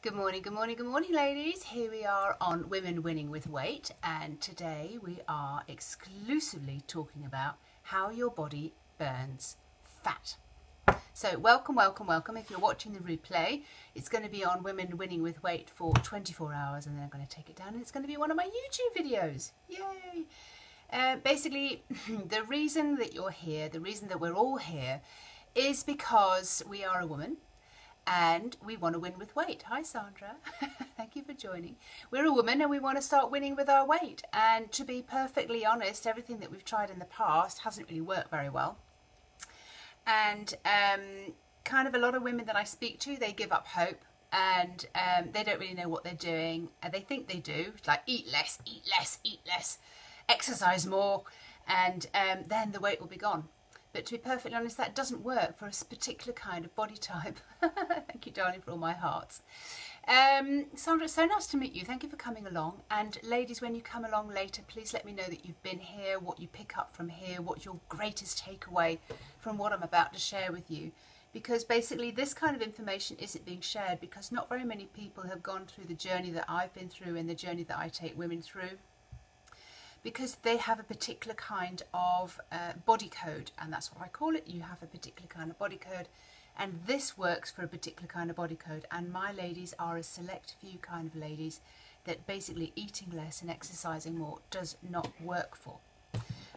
Good morning, good morning, good morning, ladies. Here we are on Women Winning with Weight, and today we are exclusively talking about how your body burns fat. So welcome, welcome, welcome. If you're watching the replay, it's going to be on Women Winning with Weight for 24 hours, and then I'm going to take it down, and it's going to be one of my YouTube videos. Yay! Basically, the reason that you're here, the reason that we're all here, is because we are a woman. And we want to win with weight. Hi Sandra, thank you for joining. We're a woman and we want to start winning with our weight. And to be perfectly honest, everything that we've tried in the past hasn't really worked very well. And kind of a lot of women that I speak to, they give up hope and they don't really know what they're doing. They think they do, like eat less, eat less, eat less, exercise more, and then the weight will be gone. But to be perfectly honest, that doesn't work for a particular kind of body type. Thank you, darling, for all my hearts. Sandra, it's so nice to meet you. Thank you for coming along. And ladies, when you come along later, please let me know that you've been here, what you pick up from here, what's your greatest takeaway from what I'm about to share with you. Because basically this kind of information isn't being shared because not very many people have gone through the journey that I've been through and the journey that I take women through. Because they have a particular kind of body code, and that's what I call it. You have a particular kind of body code, and this works for a particular kind of body code. And my ladies are a select few kind of ladies that basically eating less and exercising more does not work for.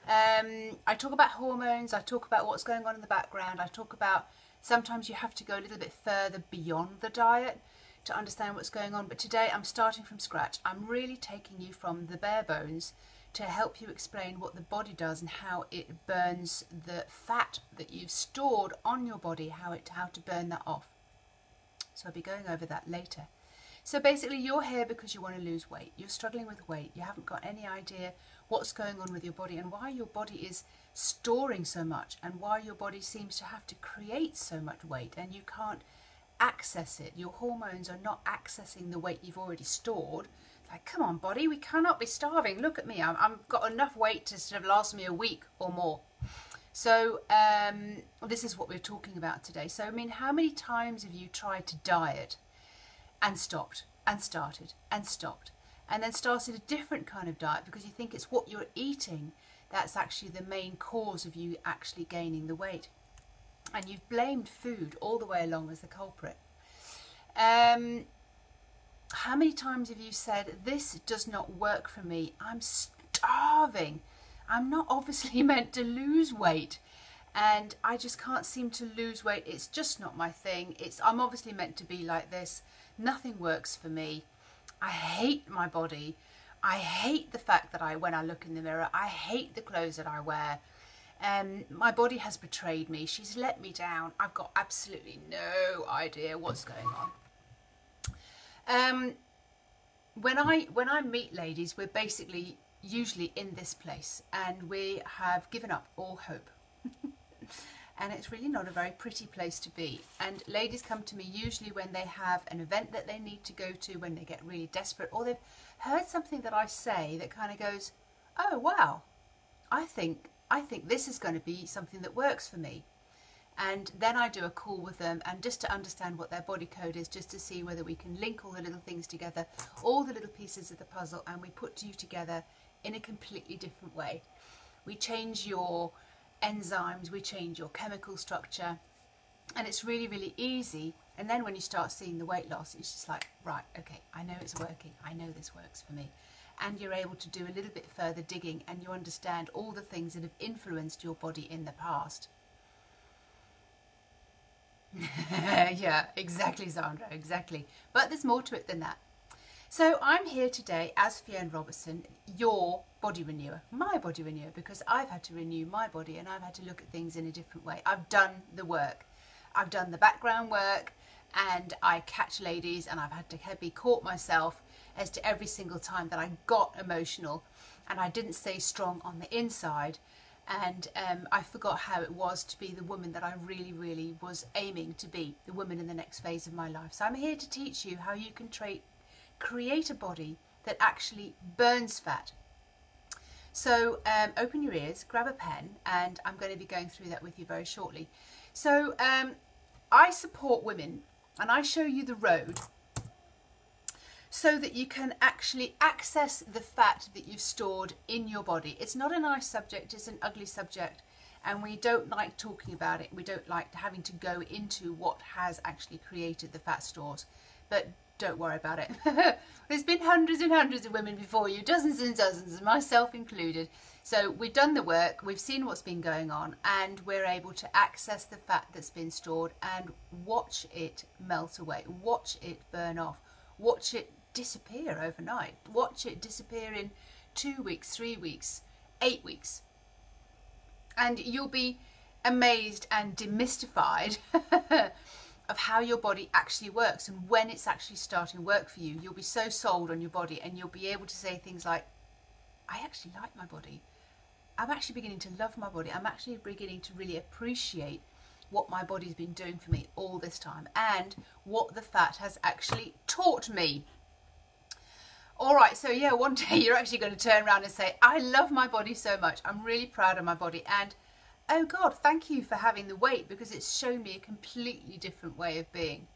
I talk about hormones, I talk about what's going on in the background, I talk about sometimes you have to go a little bit further beyond the diet to understand what's going on. But today I'm starting from scratch. I'm really taking you from the bare bones to help you explain what the body does and how it burns the fat that you've stored on your body, how to burn that off. So I'll be going over that later. So basically you're here because you want to lose weight. You're struggling with weight. You haven't got any idea what's going on with your body and why your body is storing so much and why your body seems to have to create so much weight and you can't access it. Your hormones are not accessing the weight you've already stored. Like, come on, body, we cannot be starving. Look at me. I've got enough weight to sort of last me a week or more. So this is what we're talking about today. So, I mean, how many times have you tried to diet and stopped and started and stopped and then started a different kind of diet because you think it's what you're eating that's actually the main cause of you actually gaining the weight? And you've blamed food all the way along as the culprit. How many times have you said, this does not work for me, I'm starving, I'm not obviously meant to lose weight and I just can't seem to lose weight, it's just not my thing, I'm obviously meant to be like this, nothing works for me, I hate my body, I hate the fact that when I look in the mirror, I hate the clothes that I wear, my body has betrayed me, she's let me down, I've got absolutely no idea what's going on. When I meet ladies, we're basically usually in this place and we have given up all hope. And it's really not a very pretty place to be. And ladies come to me usually when they have an event that they need to go to, when they get really desperate, or they've heard something that I say that kind of goes, oh wow, I think this is going to be something that works for me. And then I do a call with them and just to understand what their body code is, just to see whether we can link all the little things together, all the little pieces of the puzzle, and we put you together in a completely different way. We change your enzymes, we change your chemical structure, and it's really, really easy. And then when you start seeing the weight loss, it's just like, right, okay, I know it's working, I know this works for me. And you're able to do a little bit further digging and you understand all the things that have influenced your body in the past. Yeah, exactly, Sandra, exactly. But there's more to it than that. So I'm here today as Fiona Robertson, your body renewer, my body renewer, because I've had to renew my body and I've had to look at things in a different way. I've done the work. I've done the background work and I catch ladies and I've had to be caught myself as to every single time that I got emotional and I didn't stay strong on the inside. And I forgot how it was to be the woman that I really, really was aiming to be, the woman in the next phase of my life. So I'm here to teach you how you can create a body that actually burns fat. So open your ears, grab a pen, and I'm going to be going through that with you very shortly. So I support women and I show you the road so that you can actually access the fat that you've stored in your body. It's not a nice subject, it's an ugly subject, and we don't like talking about it. We don't like having to go into what has actually created the fat stores, but don't worry about it. There's been hundreds and hundreds of women before you, dozens and dozens, myself included. So we've done the work, we've seen what's been going on, and we're able to access the fat that's been stored and watch it melt away, watch it burn off, watch it disappear overnight, watch it disappear in 2 weeks, 3 weeks, 8 weeks. And you'll be amazed and demystified of how your body actually works and when it's actually starting work for you. You'll be so sold on your body, and you'll be able to say things like, I actually like my body. I'm actually beginning to love my body. I'm actually beginning to really appreciate what my body's been doing for me all this time and what the fat has actually taught me. All right, so yeah, one day you're actually going to turn around and say, I love my body so much. I'm really proud of my body, and oh God, thank you for having the weight, because it's shown me a completely different way of being.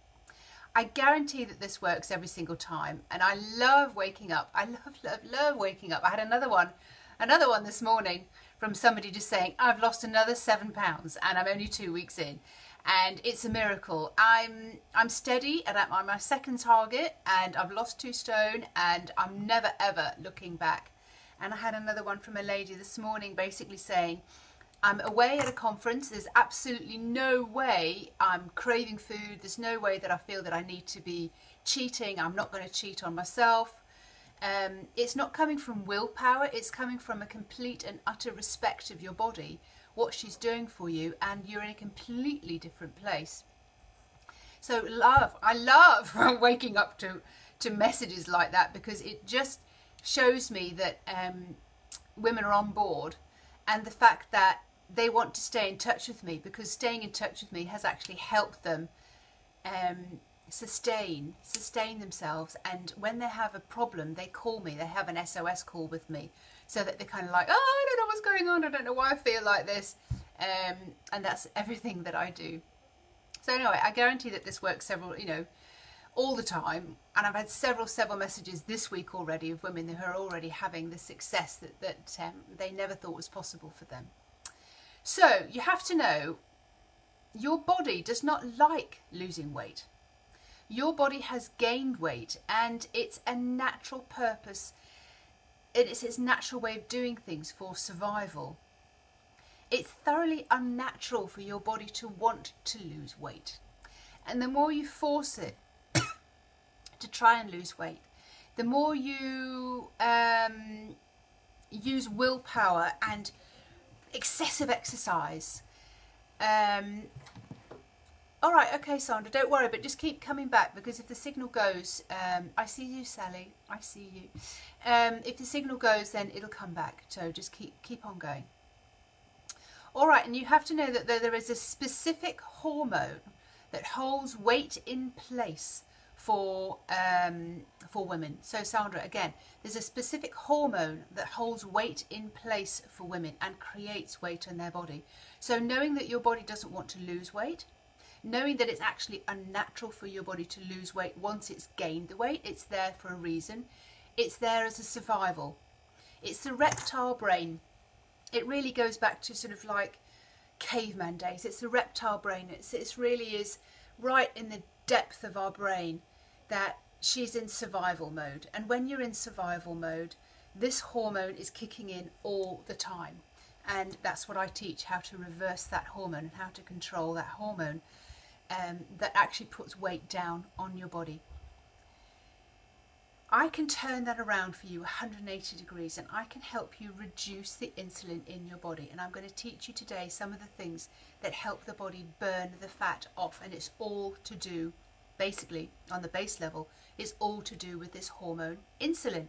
I guarantee that this works every single time, and I love waking up. I love waking up. I had another one this morning from somebody just saying, I've lost another 7 pounds and I'm only 2 weeks in, and it's a miracle. I'm steady and I'm on my second target, and I've lost 2 stone, and I'm never ever looking back. And I had another one from a lady this morning basically saying, I'm away at a conference, there's absolutely no way I'm craving food, there's no way that I feel that I need to be cheating, I'm not going to cheat on myself. It's not coming from willpower, it's coming from a complete and utter respect of your body, what she's doing for you, and you're in a completely different place. So I love waking up to messages like that, because it just shows me that women are on board, and the fact that they want to stay in touch with me, because staying in touch with me has actually helped them sustain themselves. And when they have a problem, they call me, they have an SOS call with me, so that they're kind of like, oh, I don't know what's going on, I don't know why I feel like this, and that's everything that I do. So anyway, I guarantee that this works all the time, and I've had several messages this week already of women who are already having the success that they never thought was possible for them. So you have to know, your body does not like losing weight. Your body has gained weight, and it's a natural purpose. It's its natural way of doing things for survival. It's thoroughly unnatural for your body to want to lose weight. And the more you force it to try and lose weight, the more you use willpower and excessive exercise. All right, okay, Sandra, don't worry, but just keep coming back, because if the signal goes, I see you, Sally, I see you. If the signal goes, then it'll come back, so just keep on going. All right, and you have to know that there is a specific hormone that holds weight in place for women. So Sandra, again, there's a specific hormone that holds weight in place for women and creates weight in their body. So knowing that your body doesn't want to lose weight, knowing that it's actually unnatural for your body to lose weight once it's gained the weight, it's there for a reason. It's there as a survival. It's the reptile brain. It really goes back to sort of like caveman days. It's the reptile brain. It really is right in the depth of our brain that she's in survival mode. And when you're in survival mode, this hormone is kicking in all the time. And that's what I teach, how to reverse that hormone and how to control that hormone that actually puts weight down on your body. I can turn that around for you 180 degrees, and I can help you reduce the insulin in your body. And I'm going to teach you today some of the things that help the body burn the fat off, and it's all to do, basically, on the base level, it's all to do with this hormone, insulin.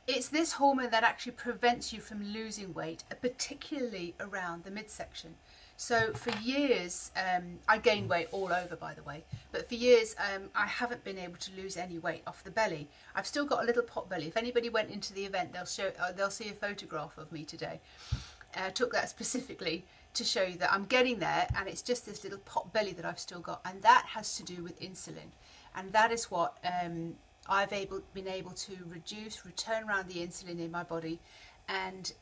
It's this hormone that actually prevents you from losing weight, particularly around the midsection. So for years, I gained weight all over, by the way, but for years I haven't been able to lose any weight off the belly. I've still got a little pot belly. If anybody went into the event, they'll see a photograph of me today. I took that specifically to show you that I'm getting there, and it's just this little pot belly that I've still got, and that has to do with insulin. And that is what I've been able to turn around the insulin in my body, and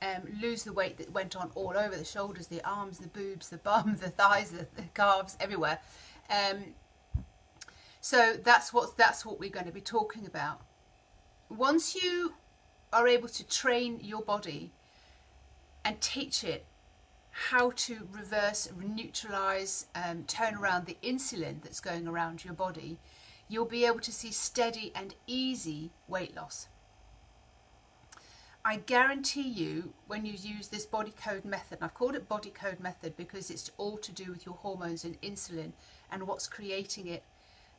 lose the weight that went on all over the shoulders, the arms, the boobs, the bum, the thighs, the calves, everywhere. So that's what we're going to be talking about. Once you are able to train your body and teach it how to reverse, neutralize, turn around the insulin that's going around your body, you'll be able to see steady and easy weight loss. I guarantee you, when you use this body code method, and I've called it body code method because it's all to do with your hormones and insulin and what's creating it,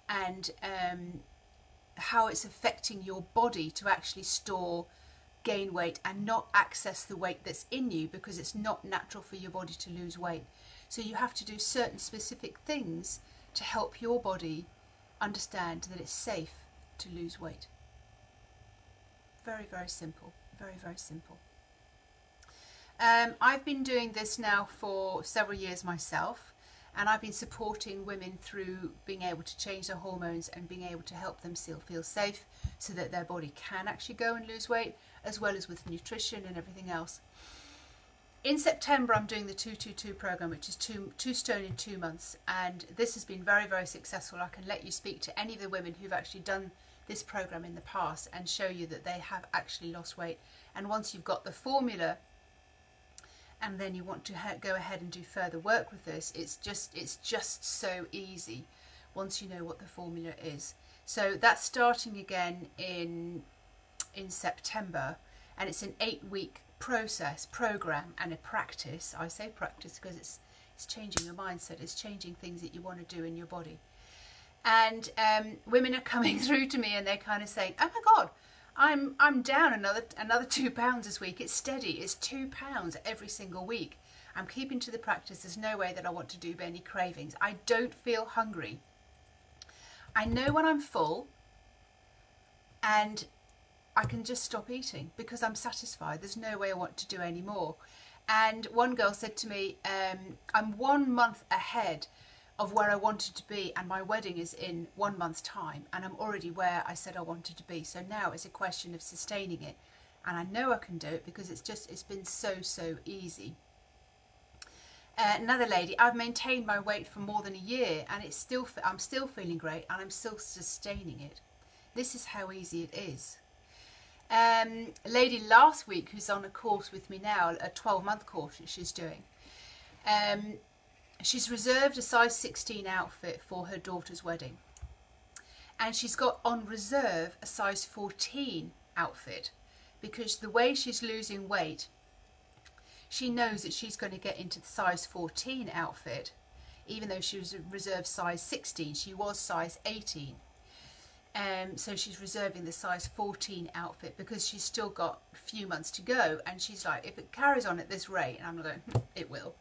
and how it's affecting your body to actually store, gain weight, and not access the weight that's in you, because it's not natural for your body to lose weight. So you have to do certain specific things to help your body understand that it's safe to lose weight. Very, very simple. Very, very simple. I've been doing this now for several years myself, and I've been supporting women through being able to change their hormones and being able to help them still feel safe so that their body can actually go and lose weight, as well as with nutrition and everything else. In September, I'm doing the 222 program, which is two stone in 2 months, and this has been very, very successful. I can let you speak to any of the women who've actually done this program in the past and show you that they have actually lost weight. And once you've got the formula, and then you want to go ahead and do further work with this, it's just so easy once you know what the formula is. So that's starting again in September, and it's an 8-week program and a practice. I say practice because it's changing your mindset, it's changing things that you want to do in your body. And women are coming through to me and they're kind of saying, oh my God, I'm down another 2 pounds this week. It's steady. It's 2 pounds every single week. I'm keeping to the practice. There's no way that I want to do any cravings. I don't feel hungry. I know when I'm full, and I can just stop eating because I'm satisfied. There's no way I want to do any more. And one girl said to me, I'm 1 month ahead of where I wanted to be, and my wedding is in 1 month's time, and I'm already where I said I wanted to be. So now it's a question of sustaining it, and I know I can do it because it's been so easy. Another lady, I've maintained my weight for more than a year, and I'm still feeling great, and I'm still sustaining it. This is how easy it is. A lady last week who's on a course with me now, a 12-month course that she's doing. She's reserved a size 16 outfit for her daughter's wedding, and she's got on reserve a size 14 outfit because the way she's losing weight, she knows that she's going to get into the size 14 outfit, even though she was reserved size 16. She was size 18. So she's reserving the size 14 outfit because she's still got a few months to go, and she's like, if it carries on at this rate, and I'm going, it will,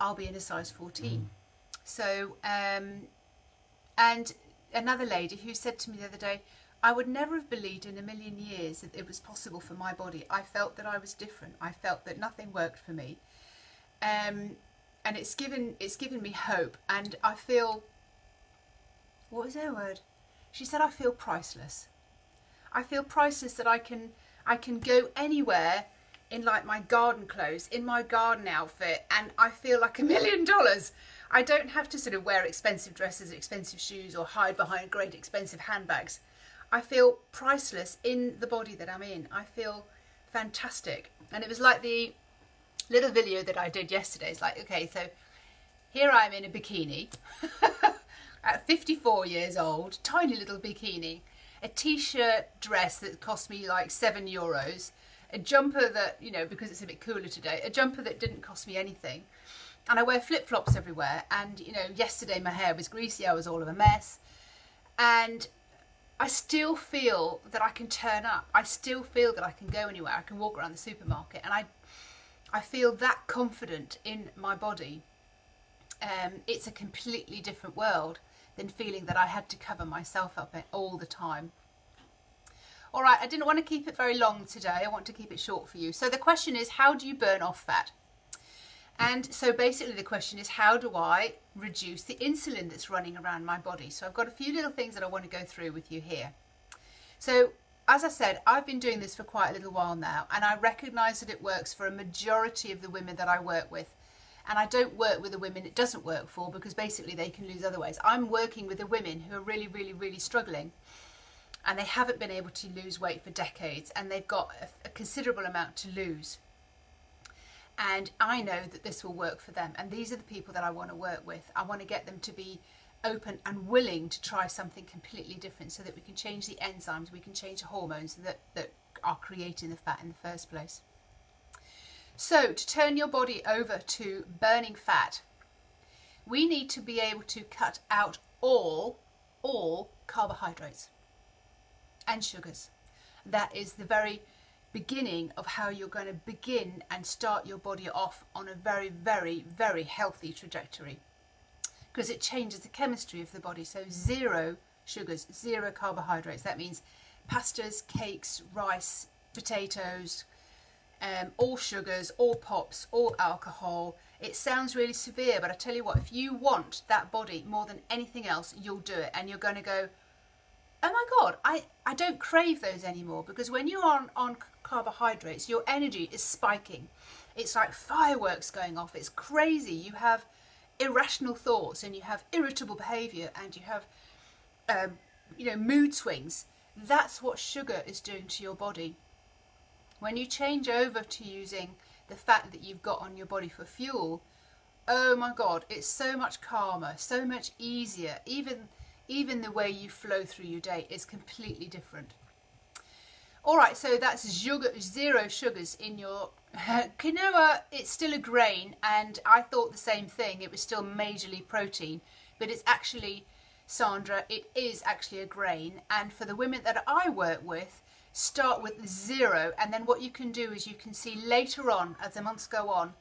I'll be in a size 14. So, and another lady who said to me the other day, I would never have believed in a million years that it was possible for my body. I felt that I was different. I felt that nothing worked for me. And it's given me hope, and I feel, what was her word? She said, I feel priceless. I feel priceless that I can go anywhere in like my garden clothes, in my garden outfit, and I feel like $1 million. I don't have to sort of wear expensive dresses, expensive shoes, or hide behind great expensive handbags. I feel priceless in the body that I'm in. I feel fantastic. And it was like the little video that I did yesterday. It's like, okay, so here I am in a bikini at 54 years old, tiny little bikini, a t-shirt dress that cost me like €7, a jumper that, you know, because it's a bit cooler today, a jumper that didn't cost me anything. And I wear flip-flops everywhere. And, you know, yesterday my hair was greasy. I was all of a mess. And I still feel that I can turn up. I still feel that I can go anywhere. I can walk around the supermarket. And I feel that confident in my body. It's a completely different world than feeling that I had to cover myself up all the time. All right, I didn't want to keep it very long today. I want to keep it short for you. So the question is, how do you burn off fat? And so basically the question is, how do I reduce the insulin that's running around my body? So I've got a few little things that I want to go through with you here. So as I said, I've been doing this for quite a little while now, and I recognise that it works for a majority of the women that I work with. And I don't work with the women it doesn't work for, because basically they can lose other ways. I'm working with the women who are really, really, really struggling, and they haven't been able to lose weight for decades, and they've got a considerable amount to lose. And I know that this will work for them, and these are the people that I want to work with. I want to get them to be open and willing to try something completely different, so that we can change the enzymes, we can change the hormones that are creating the fat in the first place. So to turn your body over to burning fat, we need to be able to cut out all carbohydrates and sugars. That is the very beginning of how you're going to begin and start your body off on a very, very, very healthy trajectory, because it changes the chemistry of the body. So 0 sugars, 0 carbohydrates. That means pastas, cakes, rice, potatoes, all sugars, all pops, all alcohol. It sounds really severe, but I tell you what, if you want that body more than anything else, you'll do it. And you're going to go, oh my God, I don't crave those anymore. Because when you're on carbohydrates, your energy is spiking. It's like fireworks going off. It's crazy. You have irrational thoughts, and you have irritable behavior, and you have mood swings. That's what sugar is doing to your body. When you change over to using the fat that you've got on your body for fuel, oh my God, it's so much calmer, so much easier. Even the way you flow through your day is completely different. All right, so that's 0 sugars in your quinoa. It's still a grain, and I thought the same thing. It was still majorly protein, but it's actually, Sandra, it is actually a grain. And for the women that I work with, start with 0, and then what you can do is you can see later on, as the months go on,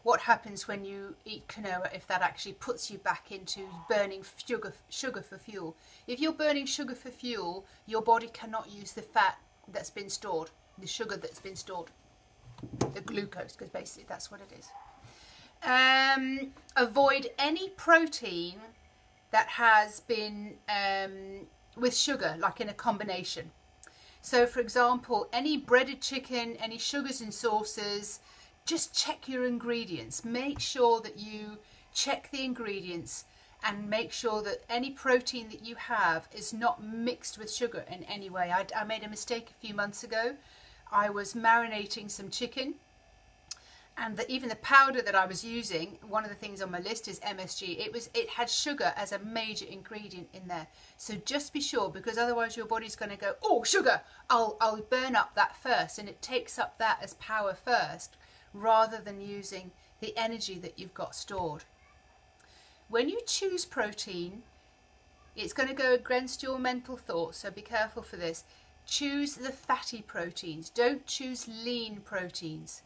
what happens when you eat quinoa, if that actually puts you back into burning sugar for fuel. If you're burning sugar for fuel, your body cannot use the fat that's been stored, the sugar that's been stored, the glucose, because basically that's what it is. Avoid any protein that has been with sugar, like in a combination. So for example, any breaded chicken, any sugars and sauces, just check your ingredients. Make sure that you check the ingredients, and make sure that any protein that you have is not mixed with sugar in any way. I made a mistake a few months ago. I was marinating some chicken, and even the powder that I was using, one of the things on my list is MSG. It had sugar as a major ingredient in there. So just be sure, because otherwise your body's going to go, oh, sugar, I'll burn up that first, and it takes up that as power first, rather than using the energy that you've got stored. When you choose protein, it's going to go against your mental thoughts, so be careful for this. Choose the fatty proteins. Don't choose lean proteins.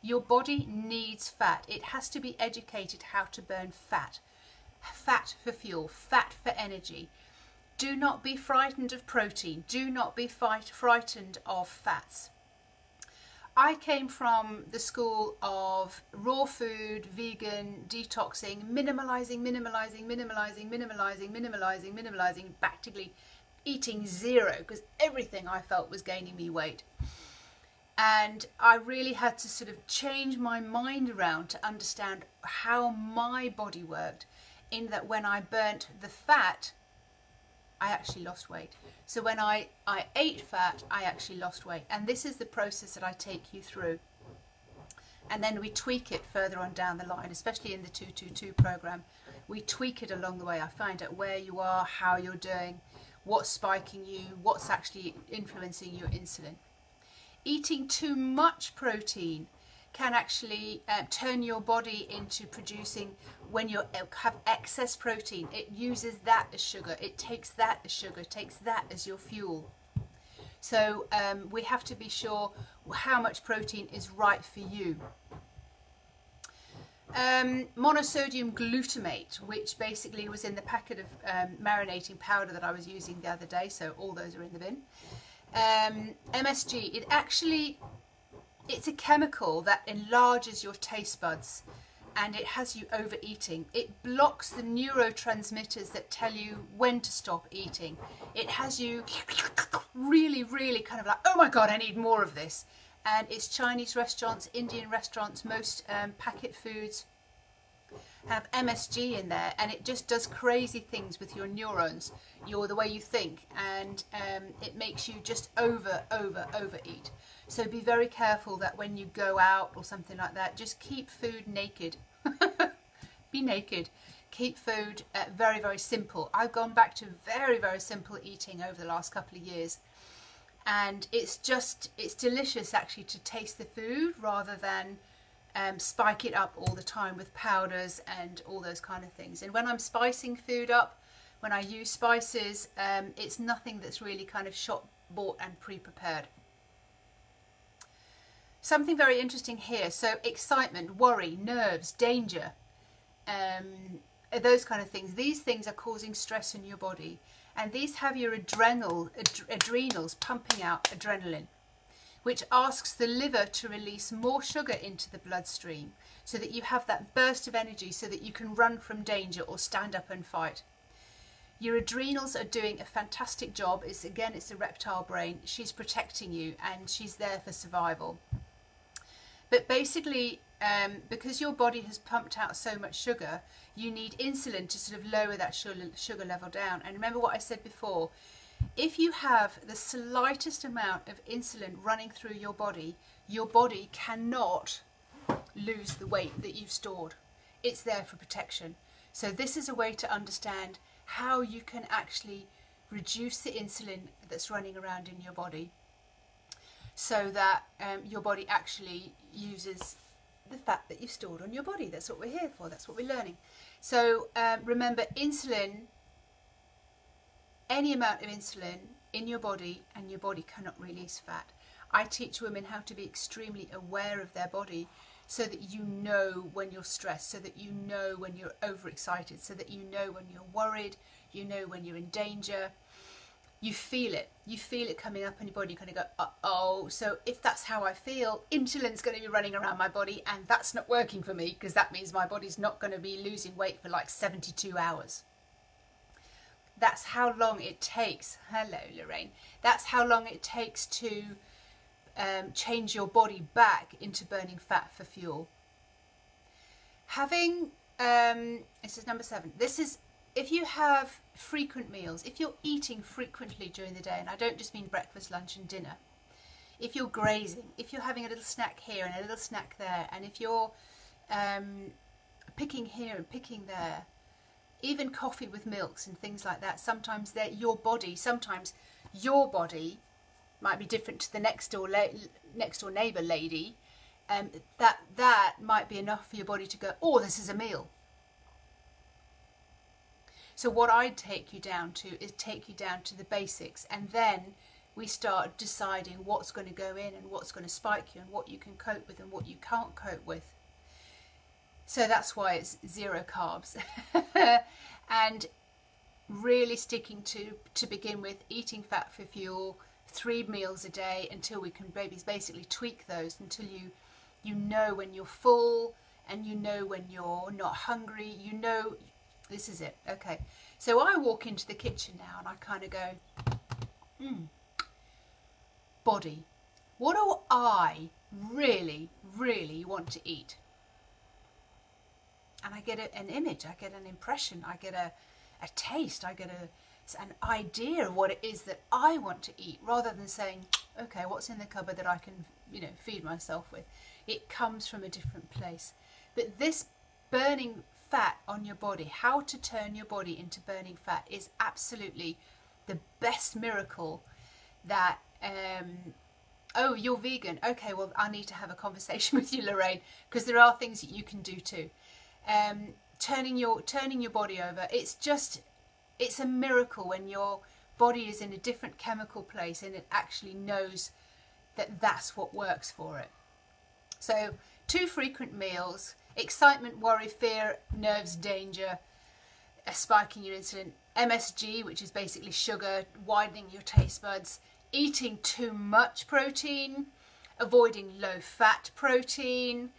Your body needs fat. It has to be educated how to burn fat. Fat for fuel, fat for energy. Do not be frightened of protein. Do not be frightened of fats. I came from the school of raw food, vegan, detoxing, minimalising, practically eating 0, because everything I felt was gaining me weight. And I really had to sort of change my mind around to understand how my body worked, in that when I burnt the fat, I actually lost weight. So when I ate fat, I actually lost weight. And this is the process that I take you through. And then we tweak it further on down the line, especially in the 222 program. We tweak it along the way. I find out where you are, how you're doing, what's spiking you, what's actually influencing your insulin. Eating too much protein can actually turn your body into producing, when you have excess protein, it uses that as sugar, it takes that as sugar, takes that as your fuel. So we have to be sure how much protein is right for you. Monosodium glutamate, which basically was in the packet of marinating powder that I was using the other day, so all those are in the bin. MSG, it's a chemical that enlarges your taste buds, and it has you overeating. It blocks the neurotransmitters that tell you when to stop eating. It has you really, really kind of like, oh my God, I need more of this. And it's Chinese restaurants, Indian restaurants, most packet foods have MSG in there, and it just does crazy things with your neurons, the way you think, and it makes you just overeat. So be very careful that when you go out or something like that, just keep food naked. Be naked. Keep food very, very simple. I've gone back to very, very simple eating over the last couple of years, and it's delicious actually to taste the food rather than spike it up all the time with powders and all those kind of things. And when I'm spicing food up, when I use spices, it's nothing that's really kind of shop bought and pre-prepared. Something very interesting here. So excitement, worry, nerves, danger, those kind of things. These things are causing stress in your body, and these have your adrenals pumping out adrenaline, which asks the liver to release more sugar into the bloodstream so that you have that burst of energy so that you can run from danger or stand up and fight. Your adrenals are doing a fantastic job. It's the reptile brain. She's protecting you, and she's there for survival. But basically, because your body has pumped out so much sugar, you need insulin to sort of lower that sugar level down. And remember what I said before, if you have the slightest amount of insulin running through your body cannot lose the weight that you've stored. It's there for protection. So this is a way to understand how you can actually reduce the insulin that's running around in your body, so that your body actually uses the fat that you've stored on your body. That's what we're here for. That's what we're learning. So remember, insulin, any amount of insulin in your body, and your body cannot release fat. I teach women how to be extremely aware of their body, so that you know when you're stressed, so that you know when you're overexcited, so that you know when you're worried, you know when you're in danger. You feel it. You feel it coming up in your body. You kind of go, uh-oh. So if that's how I feel, insulin's going to be running around my body, and that's not working for me, because that means my body's not going to be losing weight for like 72 hours. That's how long it takes. Hello, Lorraine. That's how long it takes to change your body back into burning fat for fuel. Having, this is number 7. This is, if you have frequent meals, if you're eating frequently during the day, and I don't just mean breakfast, lunch and dinner, if you're grazing, if you're having a little snack here and a little snack there, and if you're picking here and picking there, even coffee with milks and things like that, sometimes your body might be different to the next door neighbour lady, that might be enough for your body to go, oh, this is a meal. So what I'd take you down to is take you down to the basics, and then we start deciding what's going to go in and what's going to spike you and what you can cope with and what you can't cope with. So that's why it's 0 carbs. And really sticking to begin with, eating fat for fuel, 3 meals a day, until we can basically tweak those until you know when you're full, and you know when you're not hungry. You know, this is it. Okay, so I walk into the kitchen now and I kind of go, body, what do I really, really want to eat? And I get an image, I get an impression, I get a taste, I get an idea of what it is that I want to eat, rather than saying, okay, what's in the cupboard that I can, feed myself with. It comes from a different place. But this burning fat on your body, how to turn your body into burning fat, is absolutely the best miracle that, oh, you're vegan. Okay, well, I need to have a conversation with you, Lorraine, because there are things that you can do too. Turning your body over, it's a miracle when your body is in a different chemical place and it actually knows that that's what works for it. So 2 frequent meals, excitement, worry, fear, nerves, danger, spiking your insulin, MSG, which is basically sugar, widening your taste buds, eating too much protein, avoiding low fat protein,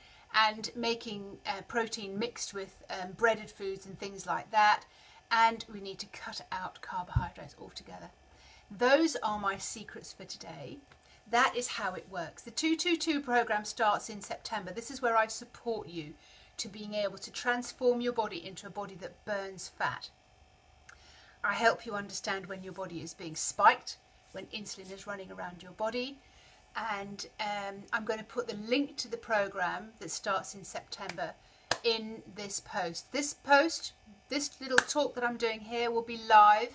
and making protein mixed with breaded foods and things like that. And we need to cut out carbohydrates altogether. Those are my secrets for today. That is how it works. The 222 program starts in September. This is where I support you to being able to transform your body into a body that burns fat. I help you understand when your body is being spiked, when insulin is running around your body. And I'm going to put the link to the program that starts in September in this post. This little talk that I'm doing here will be live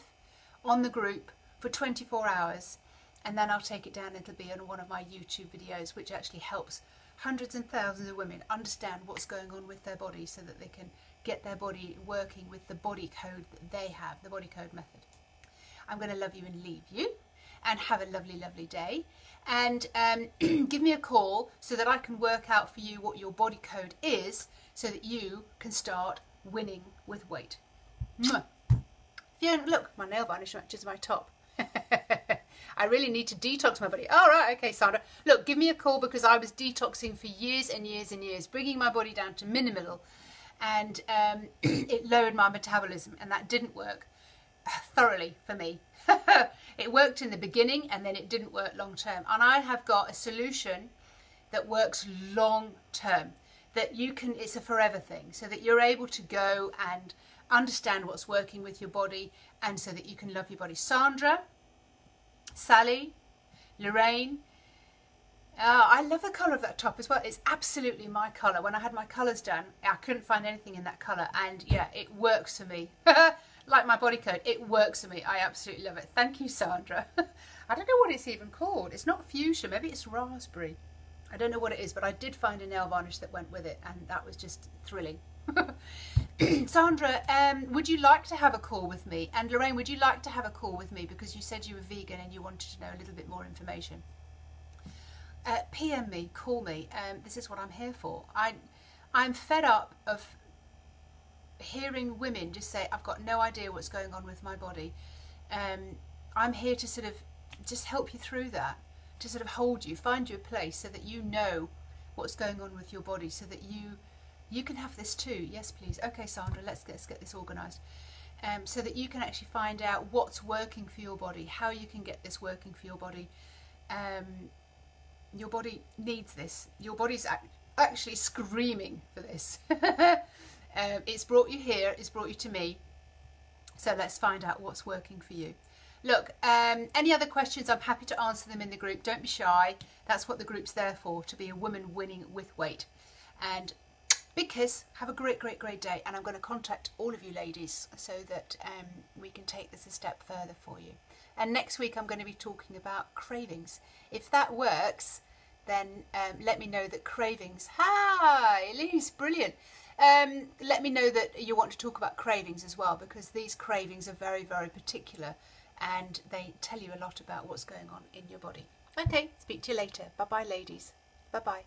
on the group for 24 hours. And then I'll take it down. It'll be on one of my YouTube videos, which actually helps hundreds and thousands of women understand what's going on with their body so that they can get their body working with the body code that they have, the body code method. I'm going to love you and leave you, and have a lovely, lovely day. And give me a call so that I can work out for you what your body code is so that you can start winning with weight. Mwah. Fiona, look, my nail varnish matches my top. I really need to detox my body. All right, okay, Sandra. Look, give me a call because I was detoxing for years and years and years, bringing my body down to minimal, and it lowered my metabolism, and that didn't work thoroughly for me. It worked in the beginning, and then it didn't work long term. And I have got a solution that works long term, that you can, it's a forever thing, so that you're able to go and understand what's working with your body, and so that you can love your body. Sandra, Sally, Lorraine, I love the colour of that top as well. It's absolutely my colour. When I had my colours done, I couldn't find anything in that colour, and yeah, it works for me. Like my body code, it works for me. I absolutely love it. Thank you, Sandra. I don't know what it's even called. It's not fuchsia, maybe it's raspberry. I don't know what it is, but I did find a nail varnish that went with it, and that was just thrilling. Sandra, would you like to have a call with me? And Lorraine, would you like to have a call with me because you said you were vegan and you wanted to know a little bit more information? PM me, call me. This is what I'm here for. I'm fed up of hearing women just say, I've got no idea what's going on with my body. I'm here to sort of just help you through that, to sort of hold you, find you a place so that you know what's going on with your body, so that you can have this too. Yes, please. Okay, Sandra, let's get this organised. So that you can actually find out what's working for your body, how you can get this working for your body. Your body needs this. Your body's actually screaming for this. It's brought you here, it's brought you to me. So let's find out what's working for you. Look, any other questions, I'm happy to answer them in the group. Don't be shy. That's what the group's there for, to be a woman winning with weight. And big kiss, have a great, great, great day. And I'm going to contact all of you ladies so that we can take this a step further for you. And next week I'm going to be talking about cravings. If that works, then let me know that cravings... Hi, Elise, brilliant. Let me know that you want to talk about cravings as well, because these cravings are very, very particular and they tell you a lot about what's going on in your body. Okay, speak to you later. Bye-bye, ladies. Bye-bye.